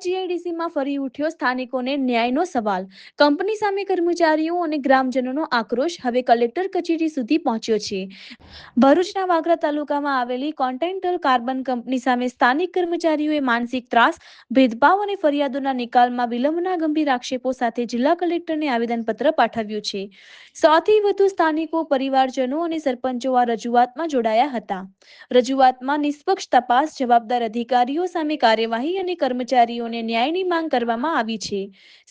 જીઆઈડીસીમાં ફરી ઉઠ્યો સ્થાનિકોને ન્યાયનો સવાલ. કંપની સામે કર્મચારીઓ અને ગ્રામજનોનો આક્રોશ હવે કલેક્ટર કચેરી સુધી પહોંચ્યો છે. ભરૂચના વાગરા તાલુકામાં આવેલી કોન્ટિનેન્ટલ કાર્બન કંપની સામે સ્થાનિક કર્મચારીઓએ માનસિક ત્રાસ, ભેદભાવ અને ફરિયાદોના નિકાલમાં વિલંબના ગંભીર આક્ષેપો સાથે જિલ્લા કલેક્ટરને આવેદનપત્ર પાઠવ્યું છે. 100થી વધુ સ્થાનિકો, પરિવારજનો અને સરપંચો આ રજૂઆતમાં જોડાયા હતા. રજૂઆતમાં નિષ્પક્ષ તપાસ, જવાબદાર અધિકારીઓ સામે કાર્યવાહી અને કર્મચારીઓને ન્યાયની માંગ કરવામાં આવી છે.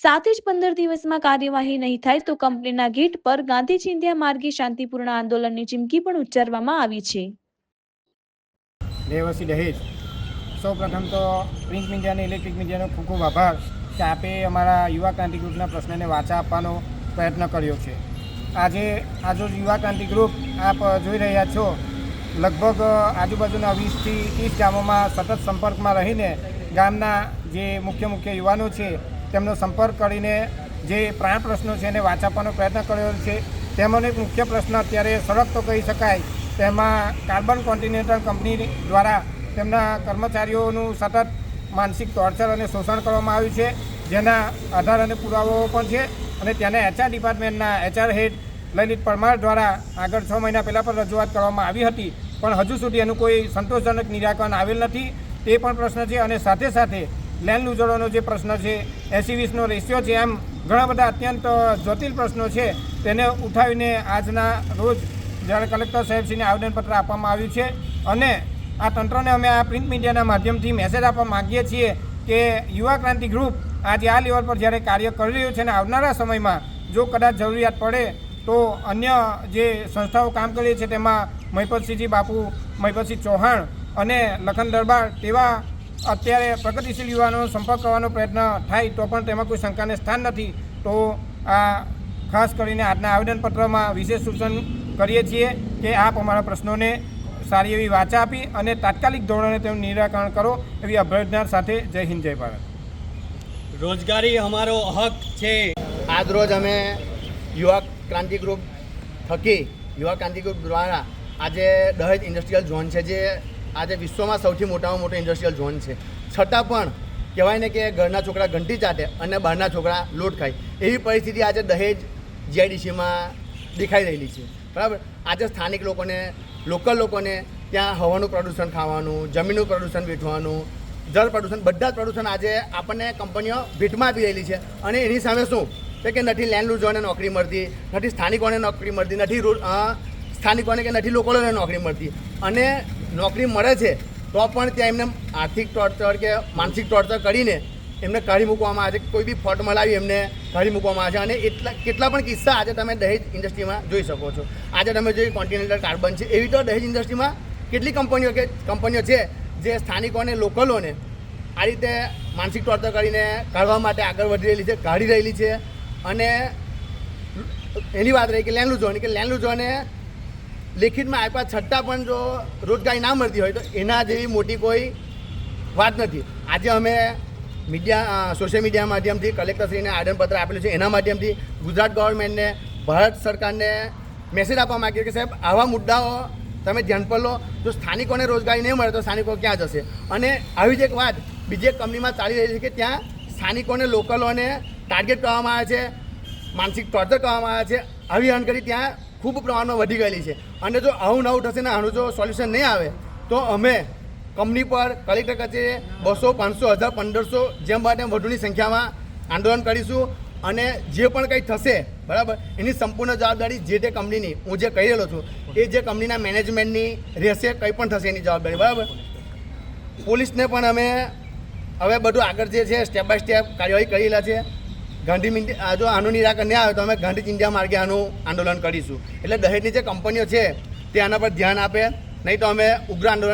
સાથે જ 15 દિવસમાં કાર્યવાહી નહીં થાય તો કંપનીના ગેટ પર ગાંધી ચિંધ્યા માર્ગે શાંતિપૂર્ણ આંદોલનની ચીમકી પણ ઉચ્ચારવામાં આવી છે. દેવસી દહેજ, સૌ પ્રથમ તો પ્રિન્ટ મીડિયા અને ઇલેક્ટ્રિક મીડિયાનો ખૂબ ખૂબ આભાર કે આપે અમારા યુવા ક્રાંતિ ગ્રુપના પ્રશ્નને વાચા આપવાનો પ્રયત્ન કર્યો છે. આજે યુવા ક્રાંતિ ગ્રુપ આપ જોઈ રહ્યા છો, લગભગ આજુબાજુના 20થી 30 ગામોમાં સતત સંપર્કમાં રહીને ગામના જે મુખ્ય યુવાનો છે તેમનો સંપર્ક કરીને જે પ્રાણ પ્રશ્નો છે એને વાચા આપવાનો પ્રયત્ન કર્યો છે. તેમાંનો એક મુખ્ય પ્રશ્ન અત્યારે સળગતો કહી શકાય, તેમાં કાર્બન કોન્ટિનેન્ટલ કંપની દ્વારા તેમના કર્મચારીઓનું સતત માનસિક ટોર્ચર અને શોષણ કરવામાં આવ્યું છે, જેના આધાર અને પુરાવાઓ પણ છે. અને ત્યાંના એચઆર ડિપાર્ટમેન્ટના એચઆર હેડ લલિત પરમાર દ્વારા આગળ 6 મહિના પહેલાં પણ રજૂઆત કરવામાં આવી હતી, પણ હજુ સુધી એનું કોઈ સંતોષજનક નિરાકરણ આવેલ નથી. તે પણ પ્રશ્ન છે. અને સાથે સાથે લેન્ડ લૂઝરોનો જે પ્રશ્ન છે, 80-20નો રેશિયો છે, એમ ઘણા બધા અત્યંત જટિલ પ્રશ્નો છે, તેને ઉઠાવીને આજના રોજ જ્યારે કલેક્ટર સાહેબશ્રીને આવેદનપત્ર આપવામાં આવ્યું છે. અને આ તંત્રને અમે આ પ્રિન્ટ મીડિયાના માધ્યમથી મેસેજ આપવા માગીએ છીએ કે યુવા ક્રાંતિ ગ્રુપ આજે આ લેવલ પર જ્યારે કાર્ય કરી રહ્યું છે અને આવનારા સમયમાં જો કદાચ જરૂરિયાત પડે તો અન્ય જે સંસ્થાઓ કામ કરી છે તેમાં મહિપતસિંહજી બાપુ, મહિપતસિંહ ચૌહાણ અને લખન દરબાર તેવા અત્યારે પ્રગતિશીલ યુવાનોનો સંપર્ક કરવાનો પ્રયત્ન થાય તો પણ તેમાં કોઈ શંકાને સ્થાન નથી. તો આ ખાસ કરીને આજના આવેદનપત્રમાં વિશેષ સૂચન કરીએ છીએ કે આપ અમારા પ્રશ્નોને સારી એવી વાચા આપી અને તાત્કાલિક ધોરણે તેનું નિરાકરણ કરો એવી અભ્યર્થના સાથે જય હિન્દ, જય ભારત. રોજગારી અમારો હક છે. આજ રોજ અમે યુવા ક્રાંતિ ગ્રુપ થકી યુવા ક્રાંતિ ગ્રુપ દ્વારા આજે દહેજ ઇન્ડસ્ટ્રીયલ ઝોન છે, જે આજે વિશ્વમાં સૌથી મોટામાં મોટો ઇન્ડસ્ટ્રીયલ ઝોન છે, છતાં પણ કહેવાય ને કે ઘરના છોકરા ઘંટી ચાટે અને બહારના છોકરા લોટ ખાય એવી પરિસ્થિતિ આજે દહેજ જીઆઈડીસીમાં દેખાઈ રહેલી છે. બરાબર. આજે સ્થાનિક લોકોને, લોકલ લોકોને ત્યાં હવાનું પ્રદૂષણ ખાવાનું, જમીનનું પ્રદૂષણ વેઠવાનું, જળ પ્રદૂષણ, બધા જ પ્રદૂષણ આજે આપણને કંપનીઓ ભેટમાં આપી રહેલી છે. અને એની સામે શું છે કે નથી લેન્ડ લૂઝરોને નોકરી મળતી, નથી સ્થાનિકોને નોકરી મળતી, નથી સ્થાનિકોને કે નથી લોકોને નોકરી મળતી. અને નોકરી મળે છે તો પણ ત્યાં એમને આર્થિક ટોર્ચર કે માનસિક ટોર્ચર કરીને એમને કાઢી મૂકવામાં આવે છે. કોઈ બી ફોટ મલાવી એમને કાઢી મૂકવામાં આવે છે. અને કેટલા પણ કિસ્સા આજે તમે દહેજ ઇન્ડસ્ટ્રીમાં જોઈ શકો છો. આજે તમે જોઈ કોન્ટિનેન્ટલ કાર્બન છે, એવી તો દહેજ ઇન્ડસ્ટ્રીમાં કેટલી કંપનીઓ છે જે સ્થાનિકોને, લોકલોને આ રીતે માનસિક ટોર્ચર કરીને કાઢવા માટે આગળ વધી રહેલી છે, કાઢી રહેલી છે. અને એની વાત રહી કે લેન્ડ લૂઝરોને લેખિતમાં આપ્યા છતાં પણ જો રોજગારી ના મળતી હોય તો એના જેવી મોટી કોઈ વાત નથી. આજે અમે સોશિયલ મીડિયા માધ્યમથી કલેક્ટરશ્રીને આવેદનપત્ર આપેલું છે. એના માધ્યમથી ગુજરાત ગવર્મેન્ટને, ભારત સરકારને મેસેજ આપવા માગીએ કે સાહેબ, આવા મુદ્દાઓ તમે ધ્યાન પર લો. જો સ્થાનિકોને રોજગારી નહીં મળે તો સ્થાનિકો ક્યાં જશે? અને આવી જ એક વાત બીજી એક કંપનીમાં ચાલી રહી છે કે ત્યાં સ્થાનિકોને, લોકલોને ટાર્ગેટ કરવામાં આવે છે, માનસિક ટોર્ચર કરવામાં આવે છે. આવી અણગરી ત્યાં ખૂબ પ્રમાણમાં વધી ગયેલી છે. અને જો આવું નવું થશે ને આનું જો સોલ્યુશન નહીં આવે તો અમે કંપની પર કલેક્ટર કચેરીએ 200, 500, 1000, 1500 જેમ બને વધુની સંખ્યામાં આંદોલન કરીશું. અને જે પણ કંઈ થશે, બરાબર, એની સંપૂર્ણ જવાબદારી જે તે કંપનીની, હું જે કહી રહેલો છું એ જે કંપનીના મેનેજમેન્ટની રહેશે. કંઈ પણ થશે એની જવાબદારી, બરાબર. પોલીસને પણ અમે હવે બધું આગળ જે છે સ્ટેપ બાય સ્ટેપ કાર્યવાહી કરી રહ્યા છે. જો આનું નિરાકરણ નહીં આવે તો અમે ગાંધી ચિંધ્યા માર્ગે આનું આંદોલન કરીશું. એટલે દહેજની જે કંપનીઓ છે તે આના પર ધ્યાન આપે, નહીં તો અમે ઉગ્ર આંદોલન